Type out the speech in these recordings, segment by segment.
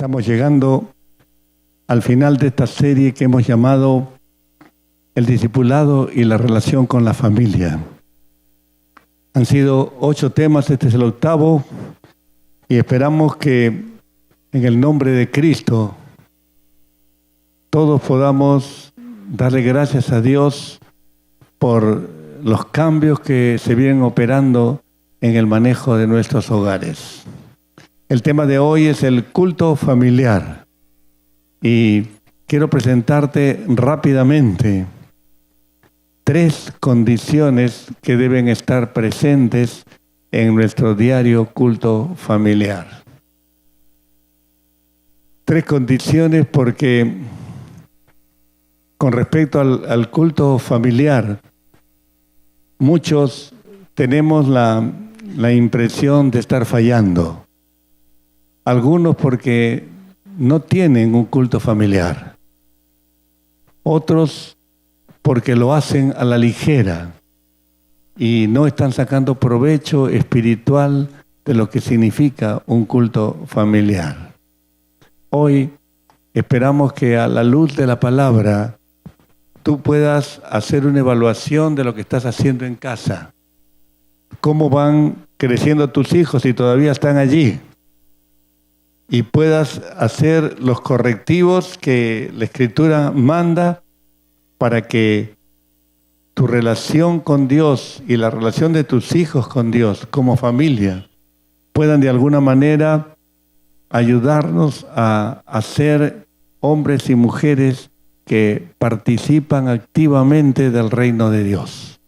Estamos llegando al final de esta serie que hemos llamado El discipulado y la relación con la familia. Han sido 8 temas, este es el 8º, y esperamos que en el nombre de Cristo todos podamos darle gracias a Dios por los cambios que se vienen operando en el manejo de nuestros hogares. El tema de hoy es el culto familiar y quiero presentarte rápidamente 3 condiciones que deben estar presentes en nuestro diario culto familiar. 3 condiciones porque con respecto al culto familiar, muchos tenemos la impresión de estar fallando. Algunos porque no tienen un culto familiar. Otros porque lo hacen a la ligera y no están sacando provecho espiritual de lo que significa un culto familiar. Hoy esperamos que a la luz de la palabra tú puedas hacer una evaluación de lo que estás haciendo en casa. Cómo van creciendo tus hijos si todavía están allí. Y puedas hacer los correctivos que la Escritura manda para que tu relación con Dios y la relación de tus hijos con Dios como familia puedan de alguna manera ayudarnos a ser hombres y mujeres que participan activamente del reino de Dios.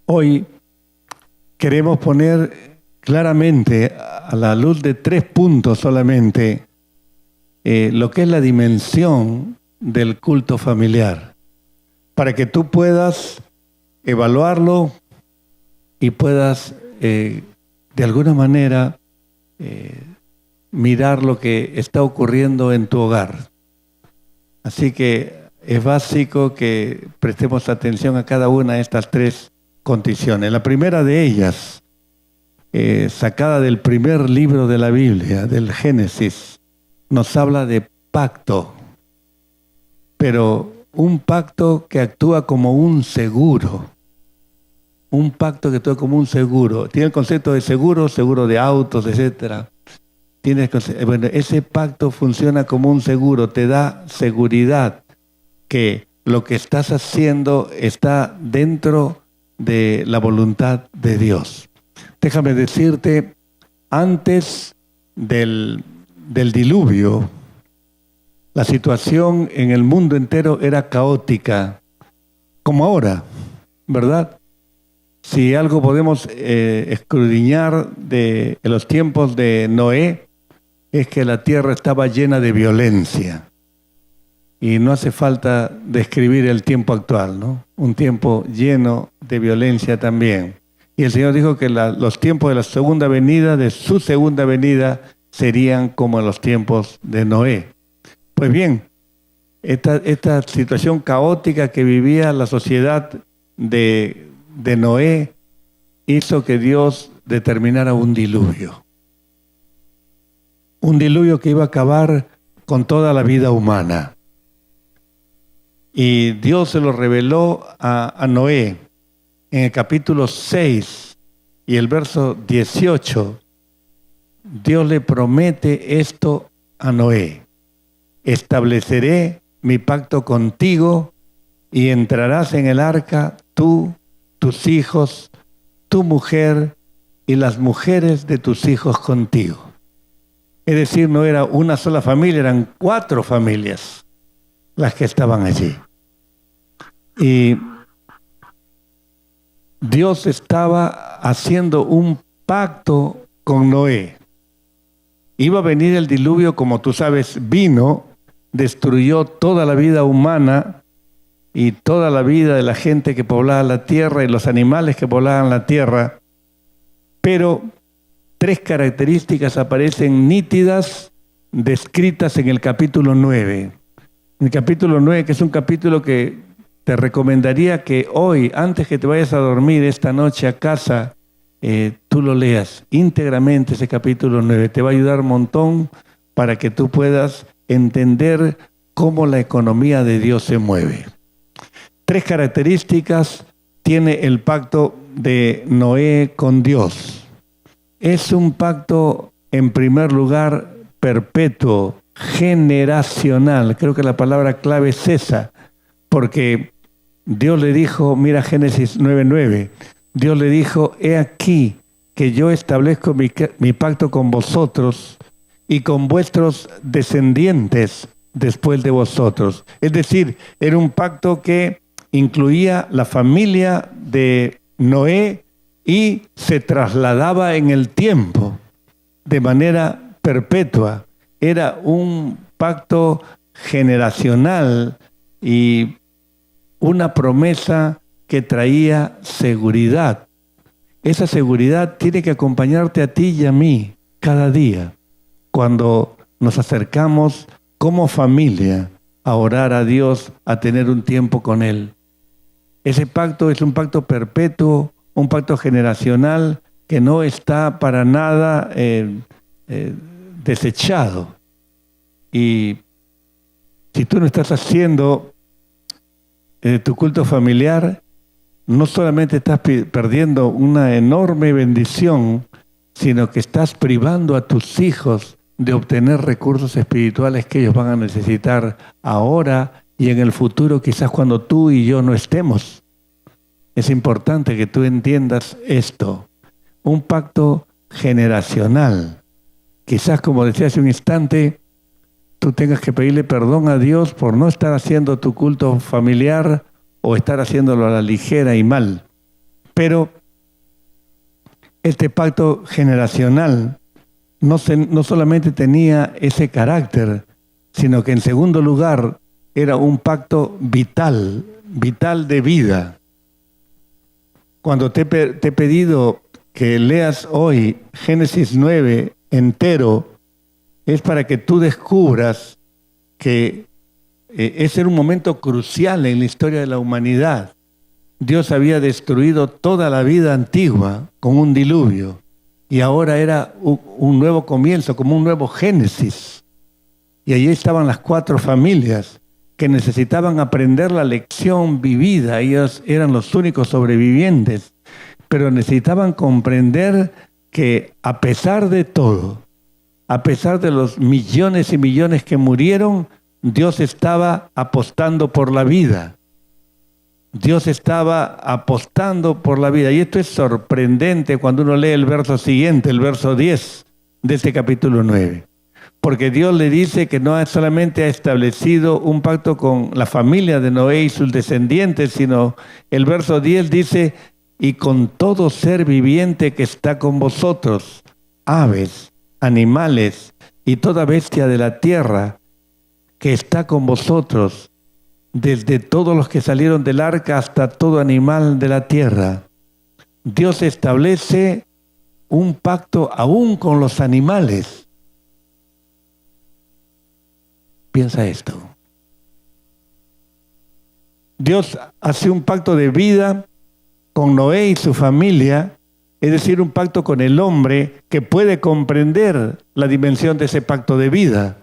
Hoy queremos poner claramente a la luz de 3 puntos solamente lo que es la dimensión del culto familiar, para que tú puedas evaluarlo y puedas de alguna manera mirar lo que está ocurriendo en tu hogar. Así que es básico que prestemos atención a cada una de estas 3 condiciones. La primera de ellas, sacada del primer libro de la Biblia, del Génesis, nos habla de pacto, pero un pacto que actúa como un seguro. Un pacto que actúa como un seguro. Tiene el concepto de seguro, seguro de autos, etc. Bueno, ese pacto funciona como un seguro, te da seguridad que lo que estás haciendo está dentro de la voluntad de Dios. Déjame decirte, antes del diluvio, la situación en el mundo entero era caótica, como ahora, ¿verdad? Si algo podemos escudriñar de los tiempos de Noé, es que la tierra estaba llena de violencia. Y no hace falta describir el tiempo actual, ¿no? Un tiempo lleno de violencia también. Y el Señor dijo que los tiempos de la segunda venida, de su segunda venida, serían como los tiempos de Noé. Pues bien, esta situación caótica que vivía la sociedad de Noé hizo que Dios determinara un diluvio. Un diluvio que iba a acabar con toda la vida humana. Y Dios se lo reveló a Noé. En el capítulo 6 y el verso 18, Dios le promete esto a Noé. Estableceré mi pacto contigo y entrarás en el arca tú, tus hijos, tu mujer y las mujeres de tus hijos contigo. Es decir, no era una sola familia, eran 4 familias las que estaban allí. Y Dios estaba haciendo un pacto con Noé. Iba a venir el diluvio, como tú sabes, vino, destruyó toda la vida humana y toda la vida de la gente que poblaba la tierra y los animales que poblaban la tierra. Pero 3 características aparecen nítidas, descritas en el capítulo 9. En el capítulo 9, que es un capítulo que te recomendaría que hoy, antes que te vayas a dormir esta noche a casa, tú lo leas íntegramente, ese capítulo 9. Te va a ayudar un montón para que tú puedas entender cómo la economía de Dios se mueve. 3 características tiene el pacto de Noé con Dios. Es un pacto, en primer lugar, perpetuo, generacional. Creo que la palabra clave es esa, porque Dios le dijo, mira Génesis 9:9, Dios le dijo, he aquí que yo establezco mi pacto con vosotros y con vuestros descendientes después de vosotros. Es decir, era un pacto que incluía la familia de Noé y se trasladaba en el tiempo de manera perpetua. Era un pacto generacional y una promesa que traía seguridad. Esa seguridad tiene que acompañarte a ti y a mí cada día, cuando nos acercamos como familia a orar a Dios, a tener un tiempo con Él. Ese pacto es un pacto perpetuo, un pacto generacional que no está para nada desechado. Y si tú no estás haciendo tu culto familiar, no solamente estás perdiendo una enorme bendición, sino que estás privando a tus hijos de obtener recursos espirituales que ellos van a necesitar ahora y en el futuro, quizás cuando tú y yo no estemos. Es importante que tú entiendas esto. Un pacto generacional. Quizás, como decía hace un instante, tú tengas que pedirle perdón a Dios por no estar haciendo tu culto familiar o estar haciéndolo a la ligera y mal. Pero este pacto generacional no solamente tenía ese carácter, sino que en segundo lugar era un pacto vital de vida. Cuando te he pedido que leas hoy Génesis 9 entero, es para que tú descubras que ese era un momento crucial en la historia de la humanidad. Dios había destruido toda la vida antigua con un diluvio y ahora era un nuevo comienzo, como un nuevo Génesis. Y allí estaban las 4 familias que necesitaban aprender la lección vivida. Ellos eran los únicos sobrevivientes, pero necesitaban comprender que a pesar de todo, a pesar de los millones y millones que murieron, Dios estaba apostando por la vida. Dios estaba apostando por la vida. Y esto es sorprendente cuando uno lee el verso siguiente, el verso 10 de este capítulo 9. Porque Dios le dice que no solamente ha establecido un pacto con la familia de Noé y sus descendientes, sino el verso 10 dice, y con todo ser viviente que está con vosotros, aves, animales y toda bestia de la tierra que está con vosotros, desde todos los que salieron del arca hasta todo animal de la tierra. Dios establece un pacto aún con los animales. Piensa esto. Dios hace un pacto de vida con Noé y su familia, es decir, un pacto con el hombre que puede comprender la dimensión de ese pacto de vida,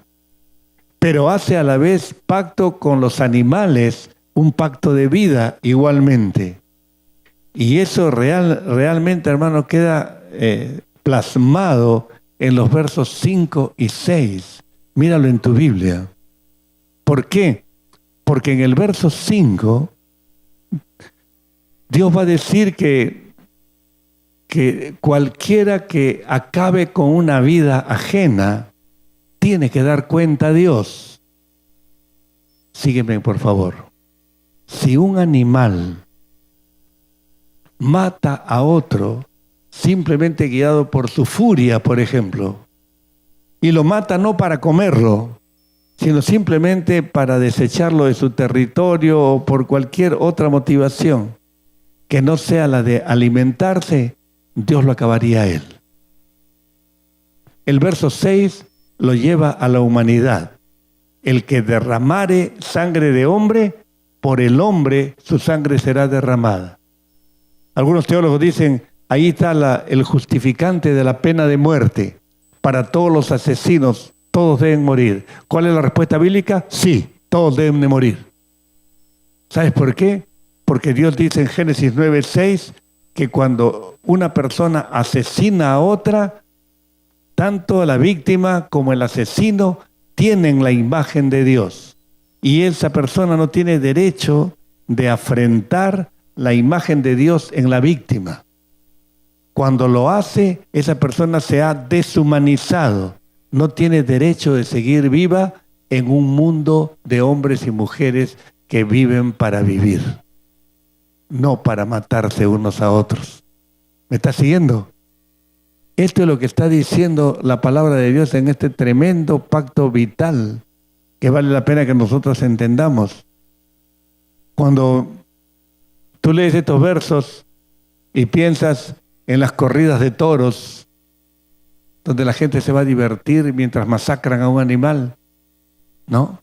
pero hace a la vez pacto con los animales, un pacto de vida igualmente. Y eso realmente, hermano, queda plasmado en los versos 5 y 6. Míralo en tu Biblia. ¿Por qué? Porque en el verso 5, Dios va a decir que cualquiera que acabe con una vida ajena tiene que dar cuenta a Dios. Sígueme, por favor. Si un animal mata a otro, simplemente guiado por su furia, por ejemplo, y lo mata no para comerlo, sino simplemente para desecharlo de su territorio o por cualquier otra motivación que no sea la de alimentarse, Dios lo acabaría a él. El verso 6 lo lleva a la humanidad. El que derramare sangre de hombre, por el hombre su sangre será derramada. Algunos teólogos dicen, ahí está el justificante de la pena de muerte para todos los asesinos, todos deben morir. ¿Cuál es la respuesta bíblica? Sí, todos deben de morir. ¿Sabes por qué? Porque Dios dice en Génesis 9:6 que cuando una persona asesina a otra, tanto la víctima como el asesino tienen la imagen de Dios. Y esa persona no tiene derecho de afrentar la imagen de Dios en la víctima. Cuando lo hace, esa persona se ha deshumanizado. No tiene derecho de seguir viva en un mundo de hombres y mujeres que viven para vivir, no para matarse unos a otros. ¿Me está siguiendo? Esto es lo que está diciendo la palabra de Dios en este tremendo pacto vital que vale la pena que nosotros entendamos. Cuando tú lees estos versos y piensas en las corridas de toros, donde la gente se va a divertir mientras masacran a un animal, ¿no?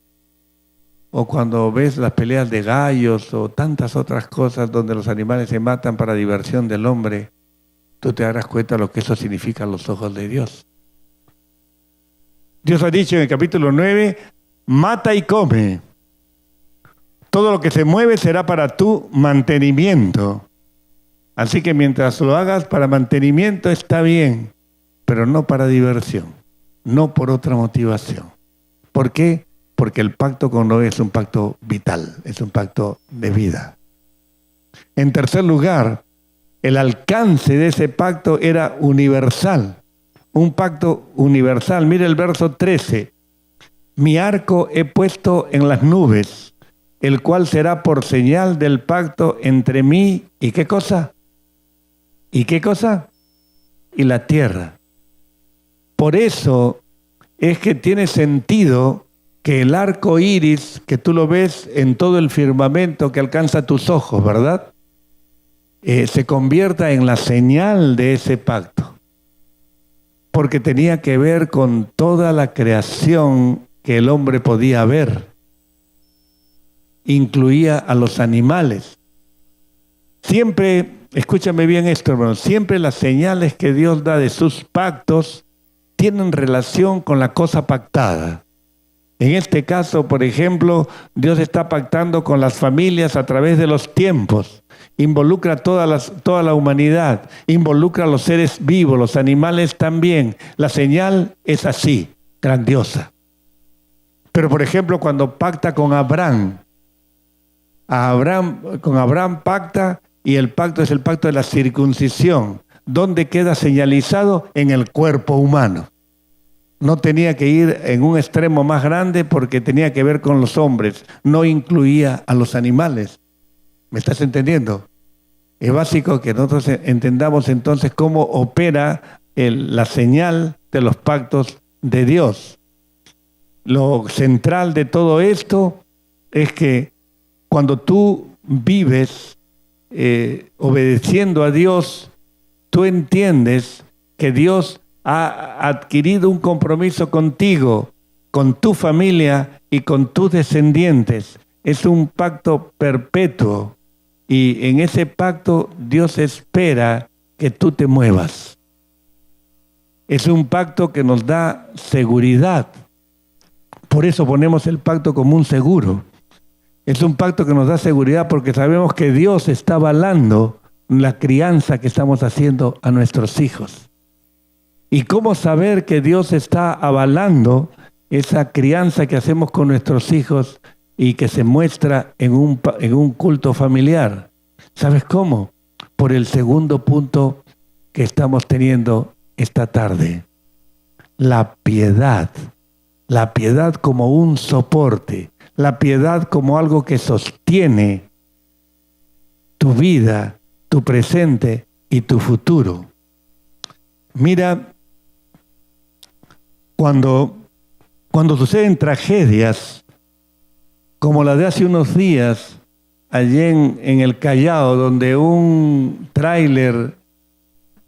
O cuando ves las peleas de gallos o tantas otras cosas donde los animales se matan para diversión del hombre, tú te darás cuenta de lo que eso significa a los ojos de Dios. Dios ha dicho en el capítulo 9, mata y come. Todo lo que se mueve será para tu mantenimiento. Así que mientras lo hagas para mantenimiento está bien, pero no para diversión, no por otra motivación. ¿Por qué? Porque el pacto con Noé es un pacto vital, es un pacto de vida. En tercer lugar, el alcance de ese pacto era universal, un pacto universal. Mire el verso 13. Mi arco he puesto en las nubes, el cual será por señal del pacto entre mí y ¿qué cosa? ¿Y qué cosa? Y la tierra. Por eso es que tiene sentido que el arco iris, que tú lo ves en todo el firmamento que alcanza tus ojos, ¿verdad? Se convierta en la señal de ese pacto. Porque tenía que ver con toda la creación que el hombre podía ver. Incluía a los animales. Siempre, escúchame bien esto, hermano, siempre las señales que Dios da de sus pactos tienen relación con la cosa pactada. En este caso, por ejemplo, Dios está pactando con las familias a través de los tiempos. Involucra toda la humanidad, involucra a los seres vivos, los animales también. La señal es así, grandiosa. Pero, por ejemplo, cuando pacta con Abraham, con Abraham pacta y el pacto es el pacto de la circuncisión. ¿Dónde queda señalizado? En el cuerpo humano. No tenía que ir en un extremo más grande porque tenía que ver con los hombres. No incluía a los animales. ¿Me estás entendiendo? Es básico que nosotros entendamos entonces cómo opera la señal de los pactos de Dios. Lo central de todo esto es que cuando tú vives obedeciendo a Dios, tú entiendes que Dios ha adquirido un compromiso contigo, con tu familia y con tus descendientes. Es un pacto perpetuo y en ese pacto Dios espera que tú te muevas. Es un pacto que nos da seguridad. Por eso ponemos el pacto como un seguro. Es un pacto que nos da seguridad porque sabemos que Dios está avalando la crianza que estamos haciendo a nuestros hijos. ¿Y cómo saber que Dios está avalando esa crianza que hacemos con nuestros hijos y que se muestra en un culto familiar? ¿Sabes cómo? Por el segundo punto que estamos teniendo esta tarde. La piedad. La piedad como un soporte. La piedad como algo que sostiene tu vida, tu presente y tu futuro. Mira, cuando suceden tragedias como la de hace unos días allí en el Callao, donde un tráiler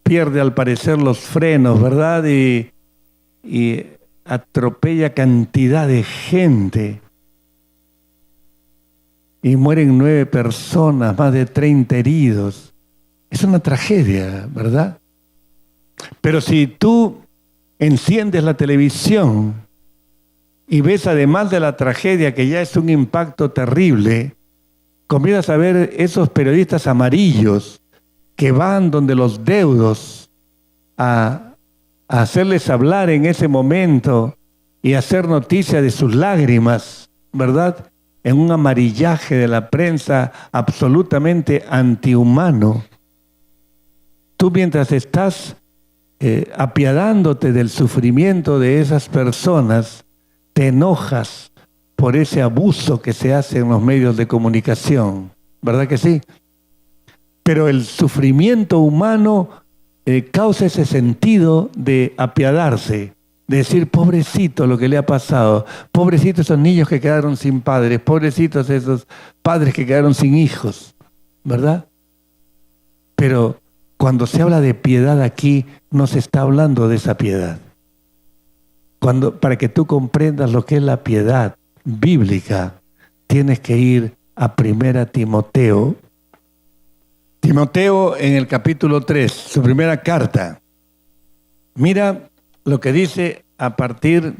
pierde al parecer los frenos, ¿verdad? Y atropella cantidad de gente y mueren 9 personas, más de 30 heridos. Es una tragedia, ¿verdad? Pero si tú enciendes la televisión y ves además de la tragedia que ya es un impacto terrible, comienzas a ver esos periodistas amarillos que van donde los deudos a hacerles hablar en ese momento y hacer noticia de sus lágrimas, ¿verdad? En un amarillaje de la prensa absolutamente antihumano. Tú mientras estás apiadándote del sufrimiento de esas personas, te enojas por ese abuso que se hace en los medios de comunicación, ¿verdad que sí? Pero el sufrimiento humano causa ese sentido de apiadarse, de decir, pobrecito lo que le ha pasado, pobrecitos esos niños que quedaron sin padres, pobrecitos esos padres que quedaron sin hijos, ¿verdad? Pero cuando se habla de piedad aquí, no se está hablando de esa piedad. Para que tú comprendas lo que es la piedad bíblica, tienes que ir a 1 Timoteo. Timoteo en el capítulo 3, su primera carta. Mira lo que dice a partir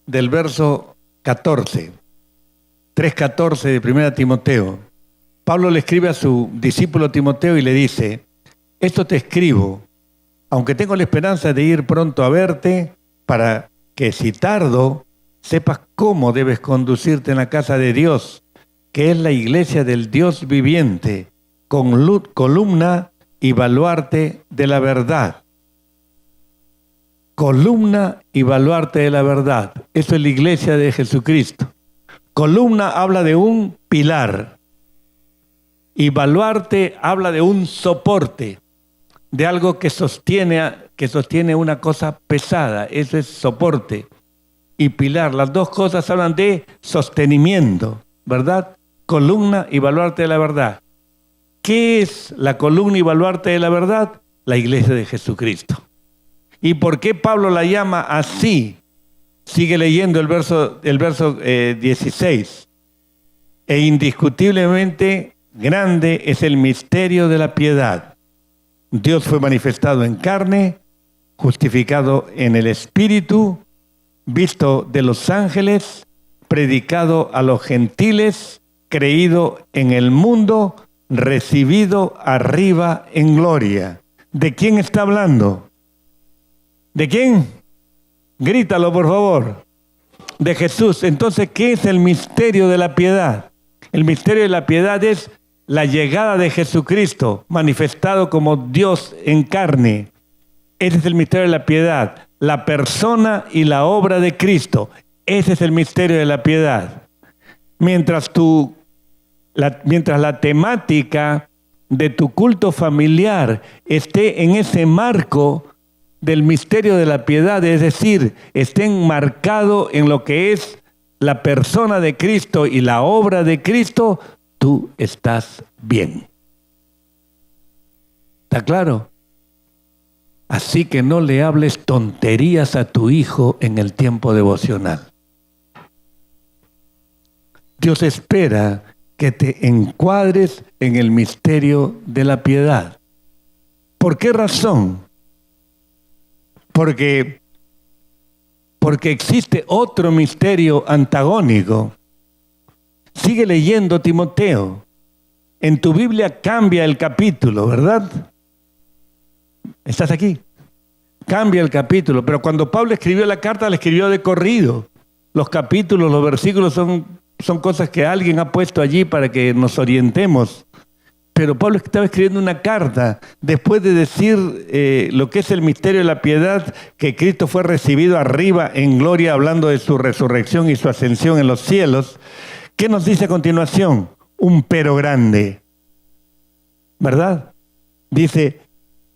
del verso 14. 3:14 de 1 Timoteo. Pablo le escribe a su discípulo Timoteo y le dice: esto te escribo, aunque tengo la esperanza de ir pronto a verte, para que si tardo, sepas cómo debes conducirte en la casa de Dios, que es la iglesia del Dios viviente, con columna y baluarte de la verdad. Columna y baluarte de la verdad. Eso es la iglesia de Jesucristo. Columna habla de un pilar y baluarte habla de un soporte, de algo que sostiene una cosa pesada. Eso es soporte y pilar. Las dos cosas hablan de sostenimiento, ¿verdad? Columna y baluarte de la verdad. ¿Qué es la columna y baluarte de la verdad? La iglesia de Jesucristo. ¿Y por qué Pablo la llama así? Sigue leyendo el verso 16. E indiscutiblemente grande es el misterio de la piedad. Dios fue manifestado en carne, justificado en el Espíritu, visto de los ángeles, predicado a los gentiles, creído en el mundo, recibido arriba en gloria. ¿De quién está hablando? ¿De quién? Grítalo, por favor. De Jesús. Entonces, ¿qué es el misterio de la piedad? El misterio de la piedad es la llegada de Jesucristo, manifestado como Dios en carne. Ese es el misterio de la piedad. La persona y la obra de Cristo. Ese es el misterio de la piedad. Mientras la temática de tu culto familiar esté en ese marco del misterio de la piedad, es decir, esté enmarcado en lo que es la persona de Cristo y la obra de Cristo, tú estás bien. ¿Está claro? Así que no le hables tonterías a tu hijo en el tiempo devocional. Dios espera que te encuadres en el misterio de la piedad. ¿Por qué razón? Porque existe otro misterio antagónico. Sigue leyendo, Timoteo. En tu Biblia cambia el capítulo, ¿verdad? ¿Estás aquí? Cambia el capítulo, pero cuando Pablo escribió la carta, la escribió de corrido. Los capítulos, los versículos son cosas que alguien ha puesto allí para que nos orientemos. Pero Pablo estaba escribiendo una carta después de decir lo que es el misterio de la piedad, que Cristo fue recibido arriba en gloria, hablando de su resurrección y su ascensión en los cielos. ¿Qué nos dice a continuación? Un pero grande, ¿verdad? Dice,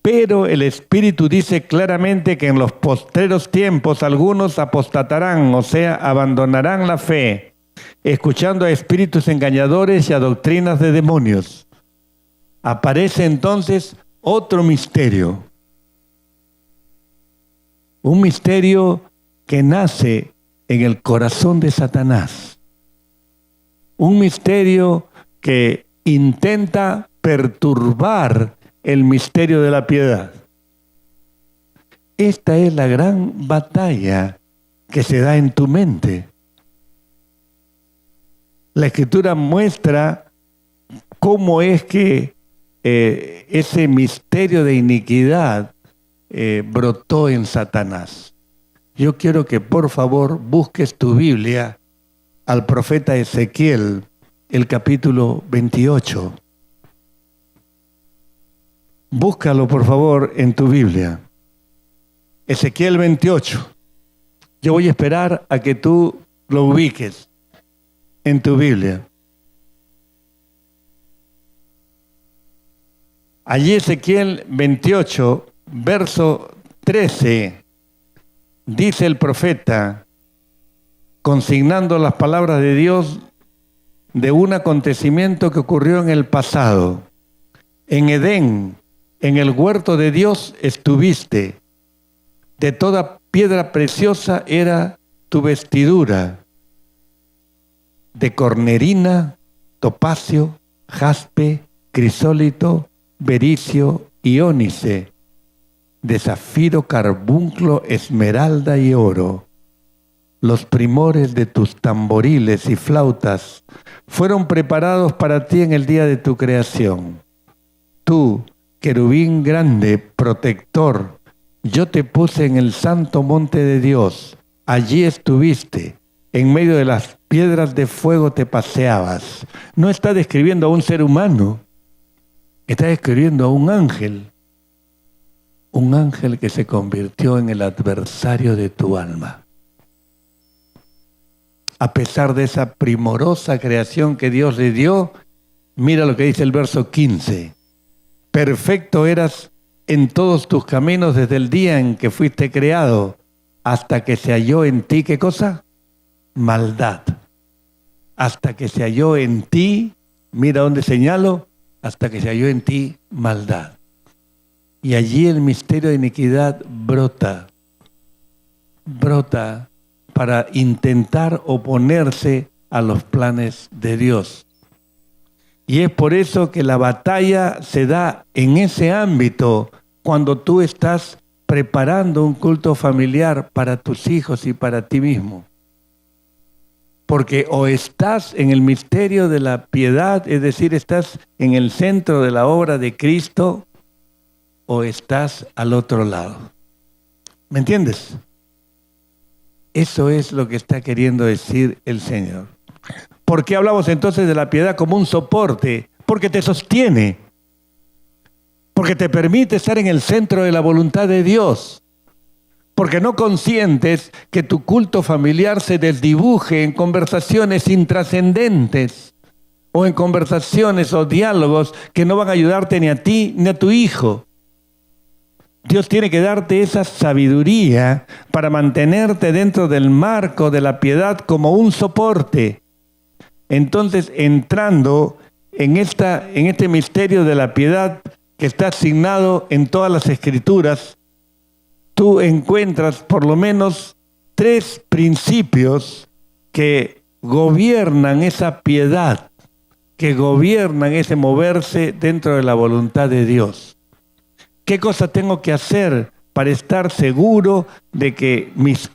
pero el Espíritu dice claramente que en los postreros tiempos algunos apostatarán, o sea, abandonarán la fe, escuchando a espíritus engañadores y a doctrinas de demonios. Aparece entonces otro misterio. Un misterio que nace en el corazón de Satanás. Un misterio que intenta perturbar el misterio de la piedad. Esta es la gran batalla que se da en tu mente. La Escritura muestra cómo es que ese misterio de iniquidad brotó en Satanás. Yo quiero que por favor busques tu Biblia al profeta Ezequiel, el capítulo 28. Búscalo por favor en tu Biblia. Ezequiel 28. Yo voy a esperar a que tú lo ubiques en tu Biblia. Allí Ezequiel 28, verso 13, dice el profeta, consignando las palabras de Dios de un acontecimiento que ocurrió en el pasado. En Edén, en el huerto de Dios estuviste. De toda piedra preciosa era tu vestidura, de cornerina, topacio, jaspe, crisólito, bericio y ónice, de zafiro, carbunclo, esmeralda y oro. Los primores de tus tamboriles y flautas fueron preparados para ti en el día de tu creación. Tú, querubín grande, protector, yo te puse en el santo monte de Dios. Allí estuviste, en medio de las piedras de fuego te paseabas. No está describiendo a un ser humano, está describiendo a un ángel que se convirtió en el adversario de tu alma. A pesar de esa primorosa creación que Dios le dio, mira lo que dice el verso 15. Perfecto eras en todos tus caminos desde el día en que fuiste creado, hasta que se halló en ti, ¿qué cosa? Maldad. Hasta que se halló en ti, mira dónde señalo, hasta que se halló en ti maldad. Y allí el misterio de iniquidad brota para intentar oponerse a los planes de Dios. Y es por eso que la batalla se da en ese ámbito cuando tú estás preparando un culto familiar para tus hijos y para ti mismo. Porque o estás en el misterio de la piedad, es decir, estás en el centro de la obra de Cristo, o estás al otro lado. ¿Me entiendes? Eso es lo que está queriendo decir el Señor. ¿Por qué hablamos entonces de la piedad como un soporte? Porque te sostiene. Porque te permite estar en el centro de la voluntad de Dios. Porque no consientes que tu culto familiar se desdibuje en conversaciones intrascendentes o en conversaciones o diálogos que no van a ayudarte ni a ti ni a tu hijo. Dios tiene que darte esa sabiduría para mantenerte dentro del marco de la piedad como un soporte. Entonces, entrando en este misterio de la piedad que está asignado en todas las Escrituras, tú encuentras por lo menos 3 principios que gobiernan esa piedad, que gobiernan ese moverse dentro de la voluntad de Dios. ¿Qué cosa tengo que hacer para estar seguro de que mis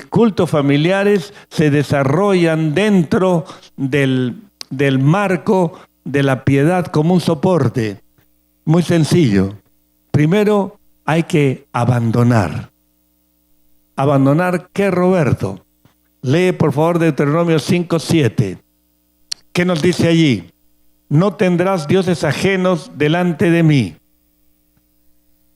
cultos familiares se desarrollan dentro del marco de la piedad como un soporte? Muy sencillo. Primero hay que abandonar. ¿Abandonar qué, Roberto? Lee por favor Deuteronomio 5:7. ¿Qué nos dice allí? No tendrás dioses ajenos delante de mí.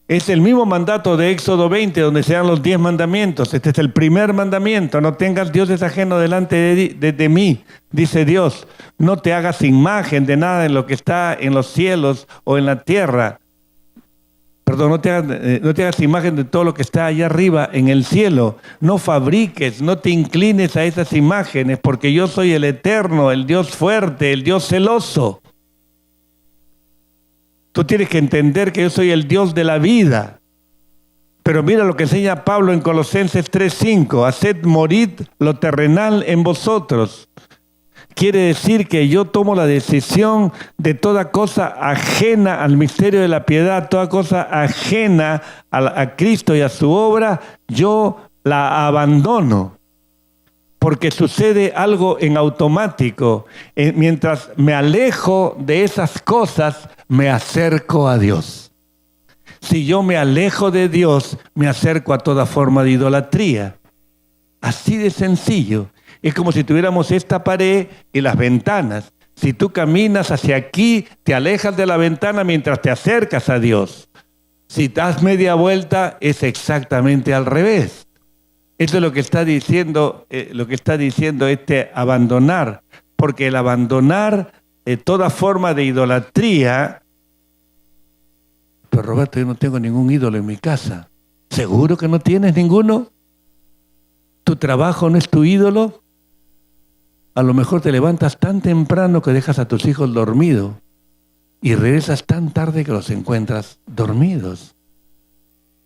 Es el mismo mandato de Éxodo 20, donde se dan los 10 mandamientos. Este es el primer mandamiento. No tengas dioses ajenos delante de mí, dice Dios. No te hagas imagen de nada de lo que está en los cielos o en la tierra. Perdón, no te hagas imagen de todo lo que está allá arriba en el cielo. No fabriques, no te inclines a esas imágenes, porque yo soy el eterno, el Dios fuerte, el Dios celoso. Tú tienes que entender que yo soy el Dios de la vida. Pero mira lo que enseña Pablo en Colosenses 3:5. Haced morir lo terrenal en vosotros. Quiere decir que yo tomo la decisión de toda cosa ajena al misterio de la piedad, toda cosa ajena a Cristo y a su obra, yo la abandono. porque sucede algo en automático. Mientras me alejo de esas cosas, me acerco a Dios. Si yo me alejo de Dios, me acerco a toda forma de idolatría. Así de sencillo. Es como si tuviéramos esta pared y las ventanas. Si tú caminas hacia aquí, te alejas de la ventana mientras te acercas a Dios. Si das media vuelta, es exactamente al revés. Eso es lo que está diciendo este abandonar. Porque el abandonar toda forma de idolatría. Pero Roberto, yo no tengo ningún ídolo en mi casa. ¿Seguro que no tienes ninguno? ¿Tu trabajo no es tu ídolo? A lo mejor te levantas tan temprano que dejas a tus hijos dormidos y regresas tan tarde que los encuentras dormidos.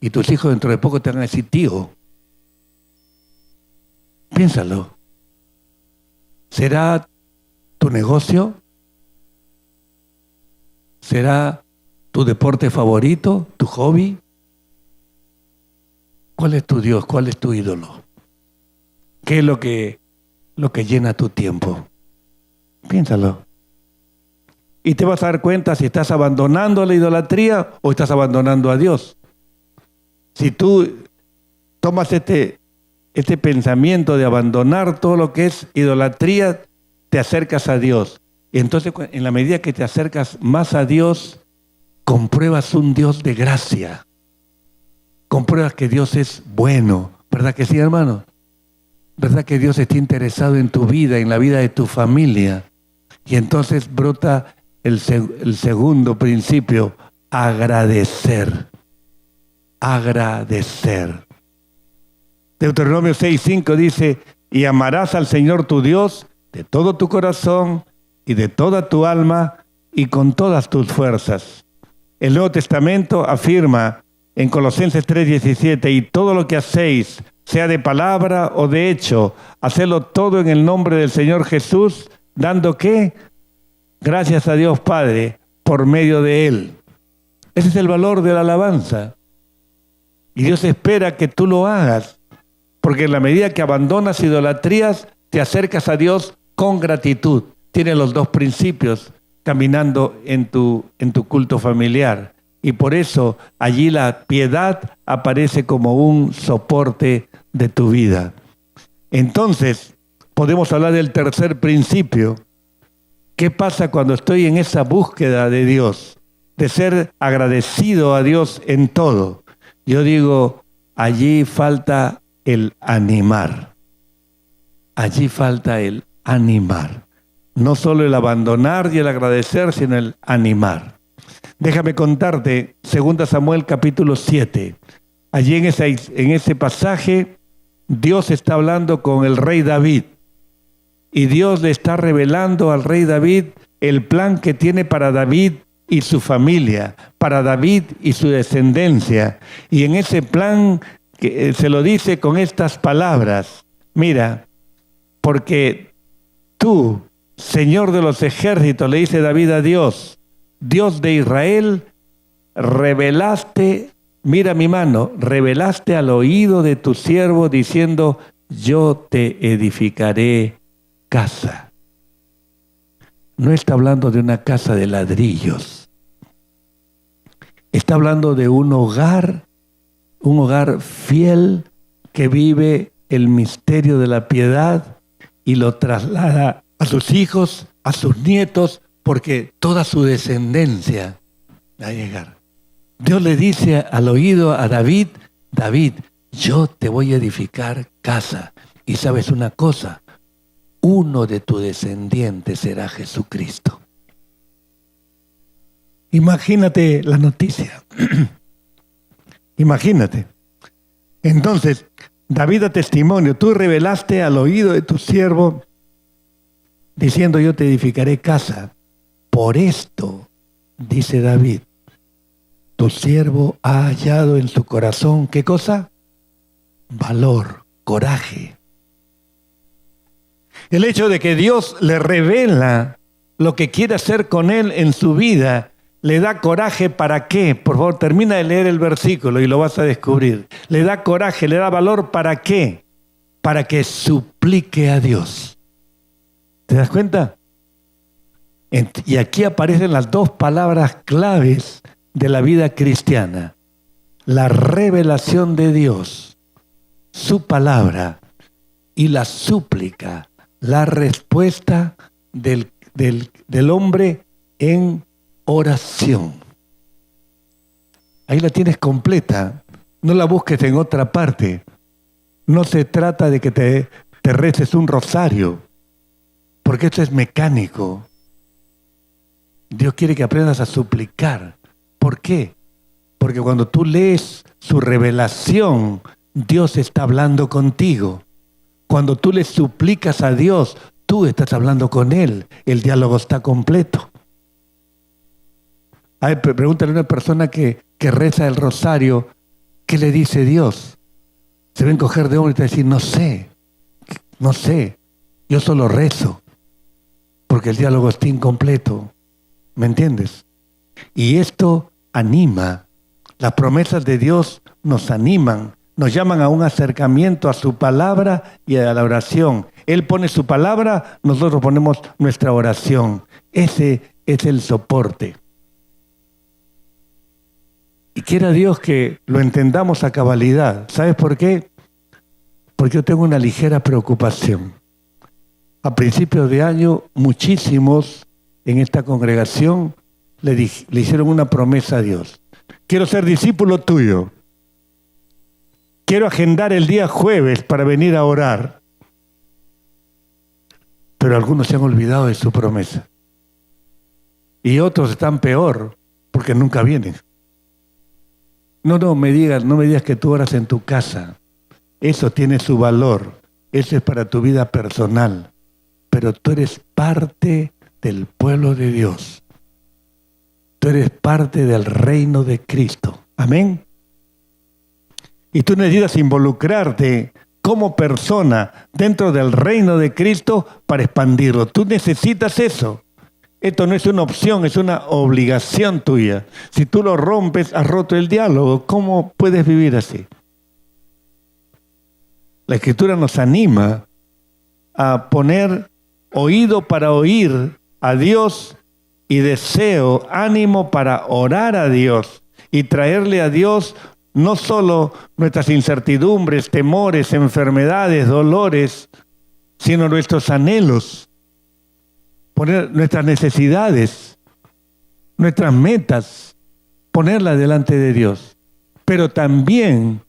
Y tus hijos dentro de poco te van a decir, tío, piénsalo. ¿Será tu negocio? ¿Será tu deporte favorito? ¿Tu hobby? ¿Cuál es tu Dios? ¿Cuál es tu ídolo? ¿Qué es lo que llena tu tiempo? Piénsalo. Y te vas a dar cuenta si estás abandonando la idolatría o estás abandonando a Dios. Si tú tomas este pensamiento de abandonar todo lo que es idolatría, te acercas a Dios. Y entonces, en la medida que te acercas más a Dios, compruebas un Dios de gracia. Compruebas que Dios es bueno. ¿Verdad que sí, hermano? ¿Verdad que Dios está interesado en tu vida, en la vida de tu familia? Y entonces brota el segundo principio, agradecer. Agradecer. Deuteronomio 6:5 dice, y amarás al Señor tu Dios de todo tu corazón y de toda tu alma y con todas tus fuerzas. El Nuevo Testamento afirma en Colosenses 3:17, y todo lo que hacéis, sea de palabra o de hecho, hacedlo todo en el nombre del Señor Jesús, dando ¿qué? Gracias a Dios Padre por medio de Él. Ese es el valor de la alabanza. Y Dios espera que tú lo hagas, porque en la medida que abandonas idolatrías, te acercas a Dios con gratitud. Tienes los dos principios caminando en tu culto familiar. Y por eso allí la piedad aparece como un soporte de tu vida. Entonces, podemos hablar del tercer principio. ¿Qué pasa cuando estoy en esa búsqueda de Dios? De ser agradecido a Dios en todo. Yo digo, allí falta el animar. Allí falta el animar. No solo el abandonar y el agradecer, sino el animar. Déjame contarte, 2 Samuel capítulo 7. Allí en ese pasaje, Dios está hablando con el rey David. Y Dios le está revelando al rey David el plan que tiene para David y su familia, para David y su descendencia. Y en ese plan que se lo dice con estas palabras. Mira, porque tú, Señor de los ejércitos, le dice David a Dios, Dios de Israel, revelaste, mira mi mano, revelaste al oído de tu siervo diciendo, yo te edificaré casa. No está hablando de una casa de ladrillos. Está hablando de un hogar fiel que vive el misterio de la piedad y lo traslada a sus hijos, a sus nietos, porque toda su descendencia va a llegar. Dios le dice al oído a David, David, yo te voy a edificar casa. Y sabes una cosa, uno de tus descendientes será Jesucristo. Imagínate la noticia. Imagínate. Entonces, David da testimonio, tú revelaste al oído de tu siervo, diciendo yo te edificaré casa. Por esto, dice David, tu siervo ha hallado en su corazón, ¿qué cosa? Valor, coraje. El hecho de que Dios le revela lo que quiere hacer con él en su vida, le da coraje. ¿Para qué? Por favor, termina de leer el versículo y lo vas a descubrir. Le da coraje, le da valor. ¿Para qué? para que suplique a Dios. ¿Te das cuenta? Y aquí aparecen las dos palabras claves de la vida cristiana. La revelación de Dios, su palabra, y la súplica, la respuesta del hombre en oración. Ahí la tienes completa. No la busques en otra parte. No se trata de que te reces un rosario, porque esto es mecánico. Dios quiere que aprendas a suplicar. ¿Por qué? Porque cuando tú lees su revelación, Dios está hablando contigo. Cuando tú le suplicas a Dios, tú estás hablando con Él. El diálogo está completo. A ver, pregúntale a una persona que reza el rosario, ¿qué le dice Dios? Se va a encoger de hombro y te va a decir, no sé, yo solo rezo, porque el diálogo está incompleto. ¿Me entiendes? Y esto anima. Las promesas de Dios nos animan, nos llaman a un acercamiento a su palabra y a la oración. Él pone su palabra, nosotros ponemos nuestra oración. Ese es el soporte. Y quiera Dios que lo entendamos a cabalidad. ¿Sabes por qué? Porque yo tengo una ligera preocupación. A principios de año, muchísimos en esta congregación le hicieron una promesa a Dios. Quiero ser discípulo tuyo. Quiero agendar el día jueves para venir a orar. Pero algunos se han olvidado de su promesa. Y otros están peor, porque nunca vienen. No me digas que tú oras en tu casa. Eso tiene su valor. Eso es para tu vida personal. Pero tú eres parte del pueblo de Dios. Tú eres parte del reino de Cristo. Amén. Y tú necesitas involucrarte como persona dentro del reino de Cristo para expandirlo. Tú necesitas eso. Esto no es una opción, es una obligación tuya. Si tú lo rompes, has roto el diálogo. ¿Cómo puedes vivir así? La Escritura nos anima a poner oído para oír a Dios y deseo, ánimo para orar a Dios y traerle a Dios no solo nuestras incertidumbres, temores, enfermedades, dolores, sino nuestros anhelos. Poner nuestras necesidades, nuestras metas, ponerlas delante de Dios. Pero también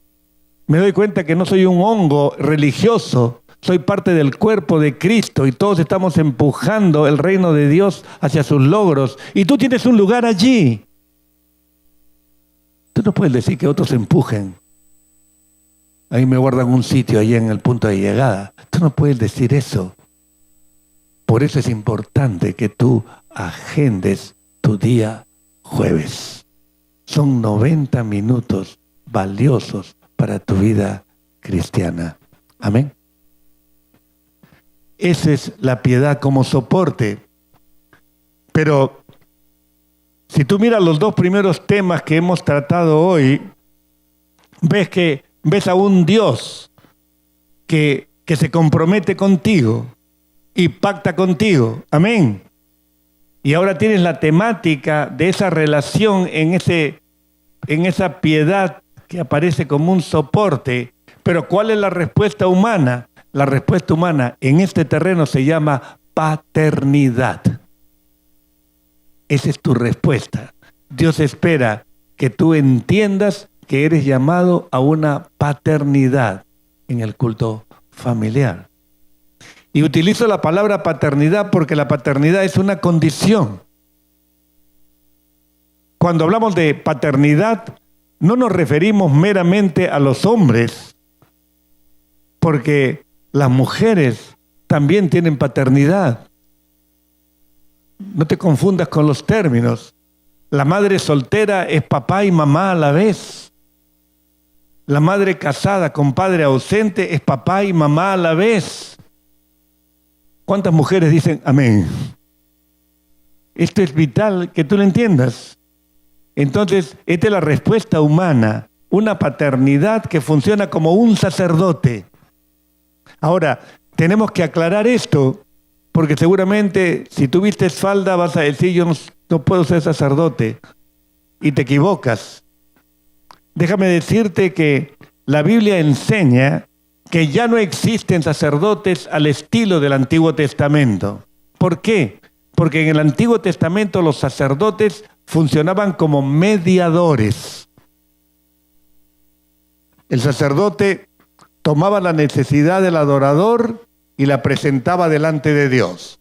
me doy cuenta que no soy un hongo religioso, soy parte del cuerpo de Cristo y todos estamos empujando el reino de Dios hacia sus logros. Y tú tienes un lugar allí. Tú no puedes decir que otros empujen. Ahí me guardan un sitio allí en el punto de llegada. Tú no puedes decir eso. Por eso es importante que tú agendes tu día jueves. Son 90 minutos valiosos para tu vida cristiana. Amén. Esa es la piedad como soporte. Pero si tú miras los dos primeros temas que hemos tratado hoy, ves a un Dios que se compromete contigo y pacta contigo. Amén. Y ahora tienes la temática de esa relación en esa piedad que aparece como un soporte. Pero ¿cuál es la respuesta humana? La respuesta humana en este terreno se llama paternidad. Esa es tu respuesta. Dios espera que tú entiendas que eres llamado a una paternidad en el culto familiar. Y utilizo la palabra paternidad porque la paternidad es una condición. Cuando hablamos de paternidad, no nos referimos meramente a los hombres, porque las mujeres también tienen paternidad. No te confundas con los términos. La madre soltera es papá y mamá a la vez. La madre casada con padre ausente es papá y mamá a la vez. ¿Cuántas mujeres dicen amén? Esto es vital que tú lo entiendas. Entonces, esta es la respuesta humana. Una paternidad que funciona como un sacerdote. Ahora, tenemos que aclarar esto, porque seguramente si tú vistes falda vas a decir, yo no puedo ser sacerdote, y te equivocas. Déjame decirte que la Biblia enseña que ya no existen sacerdotes al estilo del Antiguo Testamento. ¿Por qué? Porque en el Antiguo Testamento los sacerdotes funcionaban como mediadores. El sacerdote tomaba la necesidad del adorador y la presentaba delante de Dios.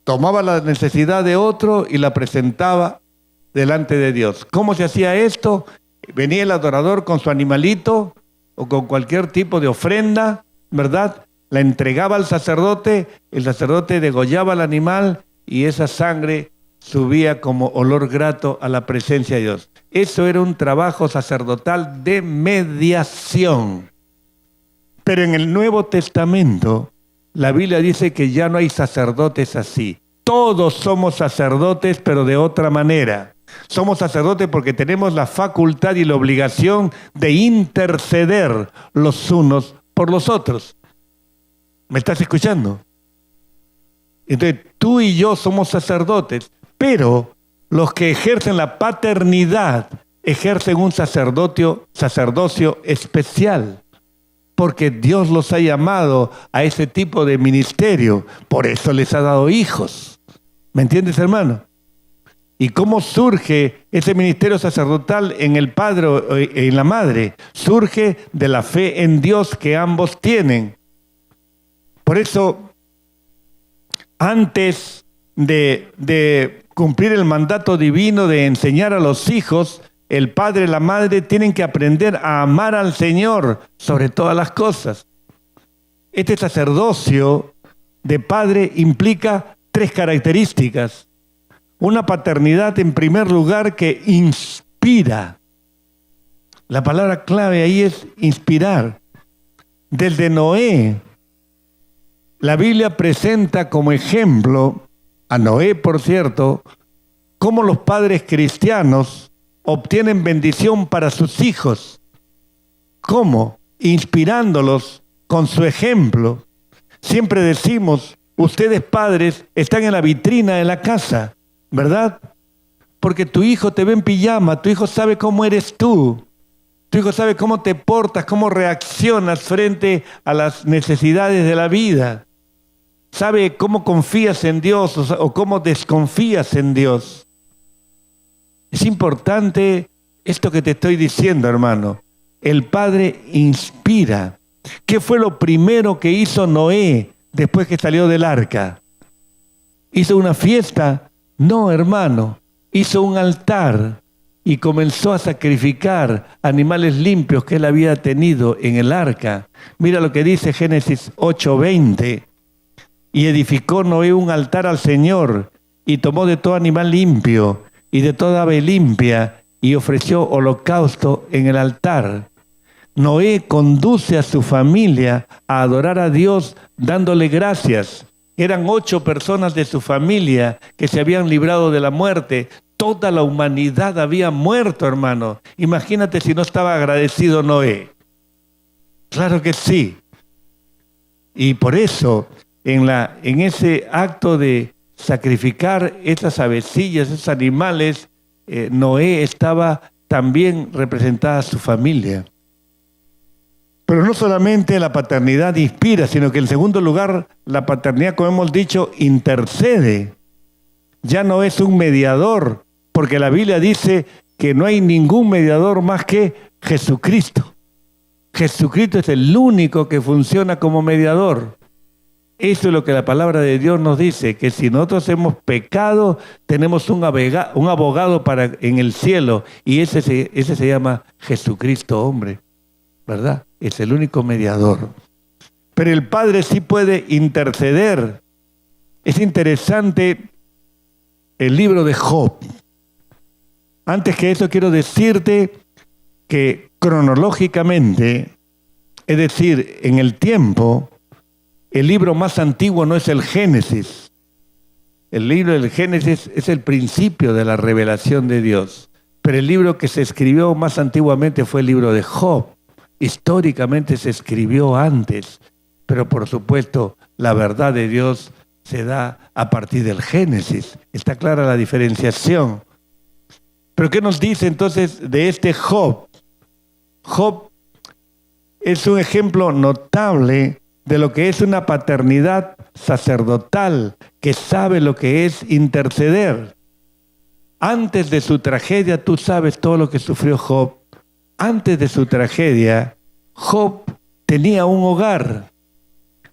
Tomaba la necesidad de otro y la presentaba delante de Dios. ¿Cómo se hacía esto? Venía el adorador con su animalito o con cualquier tipo de ofrenda, ¿verdad? La entregaba al sacerdote, el sacerdote degollaba al animal y esa sangre subía como olor grato a la presencia de Dios. Eso era un trabajo sacerdotal de mediación. Pero en el Nuevo Testamento, la Biblia dice que ya no hay sacerdotes así. Todos somos sacerdotes, pero de otra manera. Somos sacerdotes porque tenemos la facultad y la obligación de interceder los unos por los otros. ¿Me estás escuchando? Entonces, tú y yo somos sacerdotes, pero los que ejercen la paternidad ejercen un sacerdocio especial, porque Dios los ha llamado a ese tipo de ministerio, por eso les ha dado hijos. ¿Me entiendes, hermano? ¿Y cómo surge ese ministerio sacerdotal en el padre o en la madre? Surge de la fe en Dios que ambos tienen. Por eso, antes de cumplir el mandato divino de enseñar a los hijos, el padre y la madre tienen que aprender a amar al Señor sobre todas las cosas. Este sacerdocio de padre implica 3 características. Una paternidad, en primer lugar, que inspira. La palabra clave ahí es inspirar. Desde Noé, la Biblia presenta como ejemplo, a Noé, por cierto, cómo los padres cristianos obtienen bendición para sus hijos. ¿Cómo? Inspirándolos con su ejemplo. Siempre decimos, ustedes padres están en la vitrina de la casa, ¿verdad? Porque tu hijo te ve en pijama, tu hijo sabe cómo eres tú. Tu hijo sabe cómo te portas, cómo reaccionas frente a las necesidades de la vida. Sabe cómo confías en Dios o cómo desconfías en Dios. Es importante esto que te estoy diciendo, hermano. El Padre inspira. ¿Qué fue lo primero que hizo Noé después que salió del arca? ¿Hizo una fiesta? No, hermano. Hizo un altar y comenzó a sacrificar animales limpios que él había tenido en el arca. Mira lo que dice Génesis 8:20. Y edificó Noé un altar al Señor y tomó de todo animal limpio y de toda ave limpia y ofreció holocausto en el altar. Noé conduce a su familia a adorar a Dios dándole gracias. Eran 8 personas de su familia que se habían librado de la muerte. Toda la humanidad había muerto, hermano. Imagínate si no estaba agradecido Noé. Claro que sí. Y por eso, en ese acto de sacrificar esas avecillas, esos animales, Noé estaba también representada a su familia. Pero no solamente la paternidad inspira, sino que en segundo lugar, la paternidad, como hemos dicho, intercede. Ya no es un mediador, porque la Biblia dice que no hay ningún mediador más que Jesucristo. Jesucristo es el único que funciona como mediador. Eso es lo que la palabra de Dios nos dice, que si nosotros hemos pecado, tenemos un abogado en el cielo, y ese se llama Jesucristo, hombre, ¿verdad? Es el único mediador. Pero el Padre sí puede interceder. Es interesante el libro de Job. Antes que eso quiero decirte que cronológicamente, es decir, en el tiempo, el libro más antiguo no es el Génesis. El libro del Génesis es el principio de la revelación de Dios. Pero el libro que se escribió más antiguamente fue el libro de Job. Históricamente se escribió antes, pero por supuesto la verdad de Dios se da a partir del Génesis. Está clara la diferenciación. Pero ¿qué nos dice entonces de este Job? Job es un ejemplo notable de lo que es una paternidad sacerdotal, que sabe lo que es interceder. Antes de su tragedia, tú sabes todo lo que sufrió Job. Antes de su tragedia, Job tenía un hogar,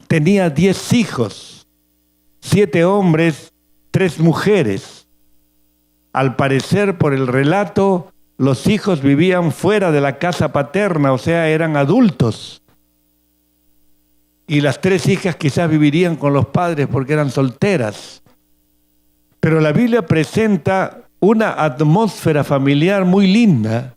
tenía 10 hijos, 7 hombres, 3 mujeres. Al parecer, por el relato, los hijos vivían fuera de la casa paterna, o sea, eran adultos. Y las 3 hijas quizás vivirían con los padres porque eran solteras. Pero la Biblia presenta una atmósfera familiar muy linda.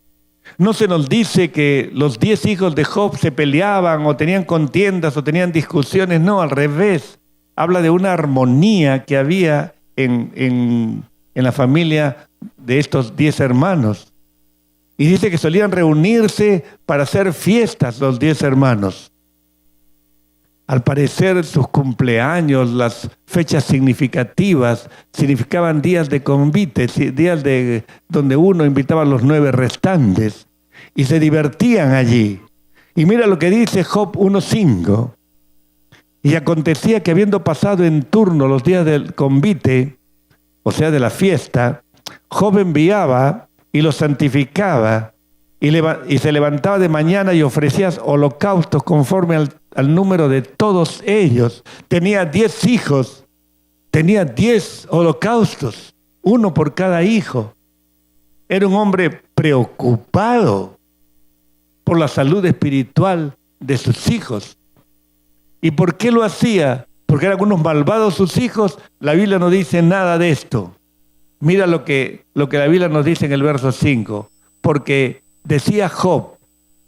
No se nos dice que los 10 hijos de Job se peleaban o tenían contiendas o tenían discusiones. No, al revés. Habla de una armonía que había en la familia de estos 10 hermanos. Y dice que solían reunirse para hacer fiestas los 10 hermanos. Al parecer sus cumpleaños, las fechas significativas, significaban días de convite, días donde uno invitaba a los 9 restantes y se divertían allí. Y mira lo que dice Job 1:5. Y acontecía que habiendo pasado en turno los días del convite, o sea de la fiesta, Job enviaba y los santificaba y se levantaba de mañana y ofrecía holocaustos conforme al número de todos ellos. Tenía 10 hijos, tenía 10 holocaustos, uno por cada hijo. Era un hombre preocupado por la salud espiritual de sus hijos. ¿Y por qué lo hacía? Porque eran unos malvados sus hijos. La Biblia no dice nada de esto. Mira lo que la Biblia nos dice en el verso 5. Porque decía Job,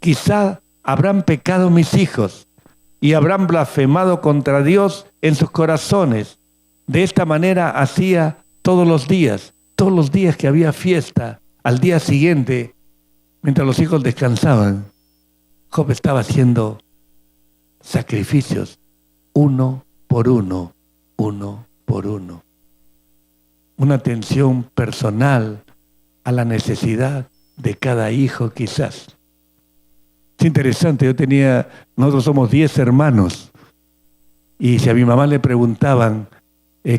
quizá habrán pecado mis hijos y habrán blasfemado contra Dios en sus corazones. De esta manera hacía todos los días que había fiesta, al día siguiente, mientras los hijos descansaban, Job estaba haciendo sacrificios uno por uno. Una atención personal a la necesidad de cada hijo quizás. Es interesante, nosotros somos 10 hermanos y si a mi mamá le preguntaban,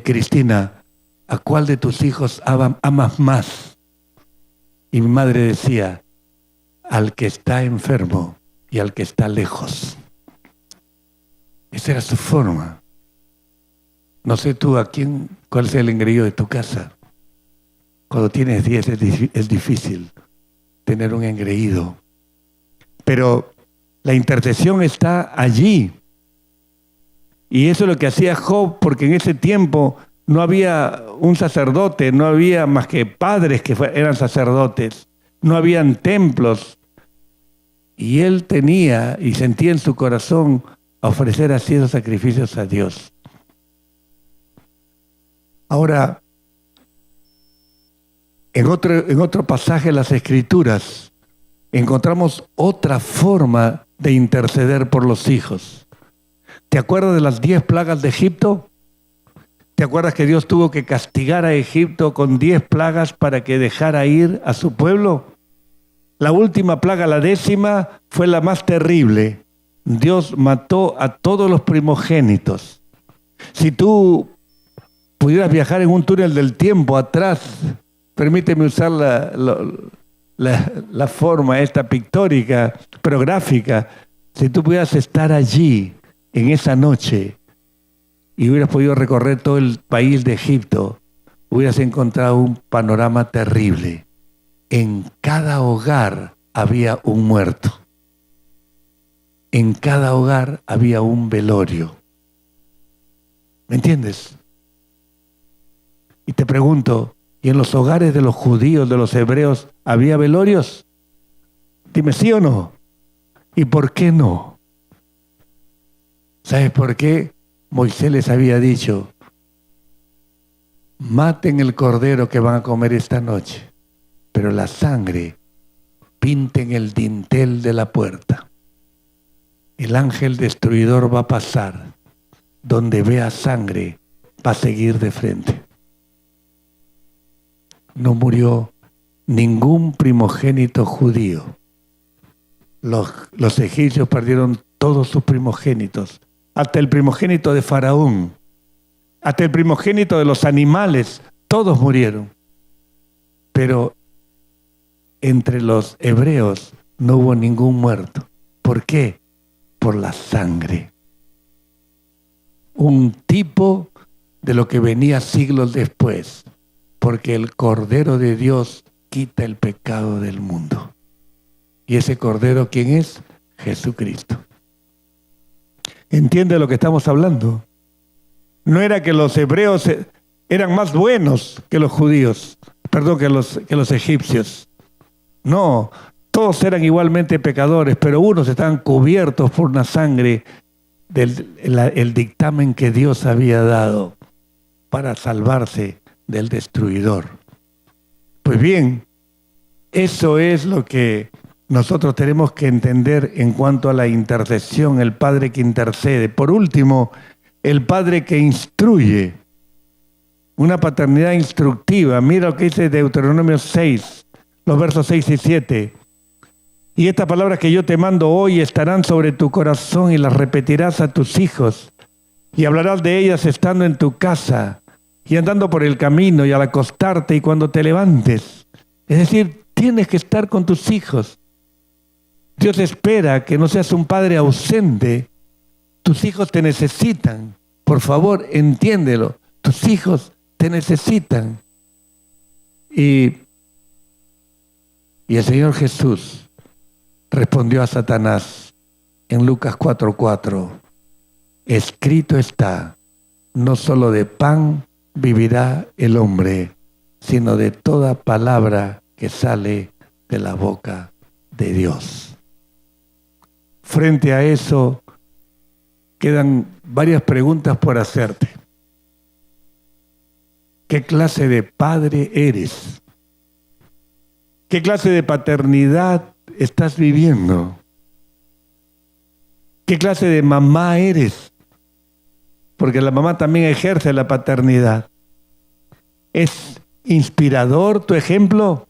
Cristina, ¿a cuál de tus hijos amas más? Y mi madre decía, al que está enfermo y al que está lejos. Esa era su forma. No sé tú cuál es el engreído de tu casa. Cuando tienes 10 es difícil tener un engreído. Pero la intercesión está allí. Y eso es lo que hacía Job, porque en ese tiempo no había un sacerdote, no había más que padres que eran sacerdotes, no habían templos. Y él tenía y sentía en su corazón a ofrecer así esos sacrificios a Dios. Ahora, en otro pasaje de las Escrituras, encontramos otra forma de interceder por los hijos. ¿Te acuerdas de las 10 plagas de Egipto? ¿Te acuerdas que Dios tuvo que castigar a Egipto con 10 plagas para que dejara ir a su pueblo? La última plaga, la 10ª, fue la más terrible. Dios mató a todos los primogénitos. Si tú pudieras viajar en un túnel del tiempo atrás, permíteme usar la forma esta pictórica, pero gráfica, si tú pudieras estar allí en esa noche y hubieras podido recorrer todo el país de Egipto, hubieras encontrado un panorama terrible. En cada hogar había un muerto. En cada hogar había un velorio. ¿Me entiendes? Y te pregunto, ¿y en los hogares de los judíos, de los hebreos, había velorios? Dime sí o no. ¿Y por qué no? ¿Sabes por qué? Moisés les había dicho, maten el cordero que van a comer esta noche, pero la sangre pinten el dintel de la puerta. el ángel destruidor va a pasar. Donde vea sangre, va a seguir de frente. No murió ningún primogénito judío. Los egipcios perdieron todos sus primogénitos, hasta el primogénito de Faraón, hasta el primogénito de los animales, todos murieron. Pero entre los hebreos no hubo ningún muerto. ¿Por qué? Por la sangre. Un tipo de lo que venía siglos después, porque el Cordero de Dios quita el pecado del mundo. ¿Y ese Cordero quién es? Jesucristo. ¿Entiende lo que estamos hablando? No era que los hebreos eran más buenos que los judíos, perdón, que los egipcios. No, todos eran igualmente pecadores, pero unos estaban cubiertos por una sangre del dictamen que Dios había dado para salvarse del destruidor. Pues bien, eso es lo que nosotros tenemos que entender en cuanto a la intercesión, el Padre que intercede. Por último, el Padre que instruye, una paternidad instructiva. Mira lo que dice Deuteronomio 6, los versos 6 y 7. Y estas palabras que yo te mando hoy estarán sobre tu corazón y las repetirás a tus hijos y hablarás de ellas estando en tu casa y andando por el camino y al acostarte y cuando te levantes. Es decir, tienes que estar con tus hijos. Dios espera que no seas un padre ausente. Tus hijos te necesitan. Por favor, entiéndelo. Tus hijos te necesitan. Y el Señor Jesús respondió a Satanás en Lucas 4:4. Escrito está, no solo de pan vivirá el hombre, sino de toda palabra que sale de la boca de Dios. Frente a eso, quedan varias preguntas por hacerte. ¿Qué clase de padre eres? ¿Qué clase de paternidad estás viviendo? ¿Qué clase de mamá eres? Porque la mamá también ejerce la paternidad. ¿Es inspirador tu ejemplo?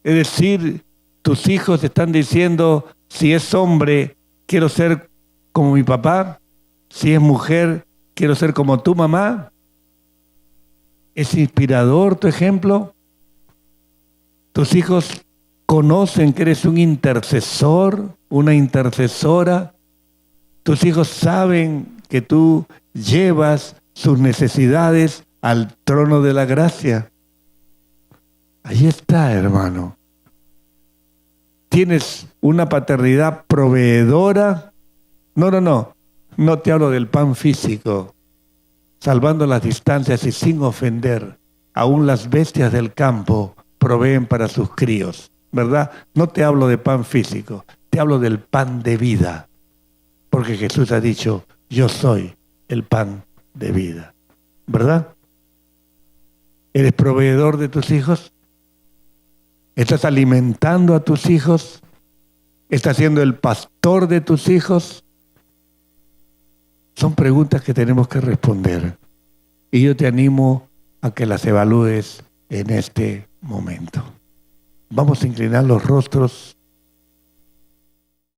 Es decir, tus hijos están diciendo, si es hombre, quiero ser como mi papá. Si es mujer, quiero ser como tu mamá. ¿Es inspirador tu ejemplo? ¿Tus hijos conocen que eres un intercesor, una intercesora? ¿Tus hijos saben que tú llevas sus necesidades al trono de la gracia? Ahí está, hermano. ¿Tienes una paternidad proveedora? No te hablo del pan físico, salvando las distancias y sin ofender. Aún las bestias del campo proveen para sus críos, ¿verdad? No te hablo de pan físico, te hablo del pan de vida, porque Jesús ha dicho, yo soy el pan de vida, ¿verdad? ¿Eres proveedor de tus hijos? ¿Estás alimentando a tus hijos? ¿Estás siendo el pastor de tus hijos? Son preguntas que tenemos que responder. Y yo te animo a que las evalúes en este momento. Vamos a inclinar los rostros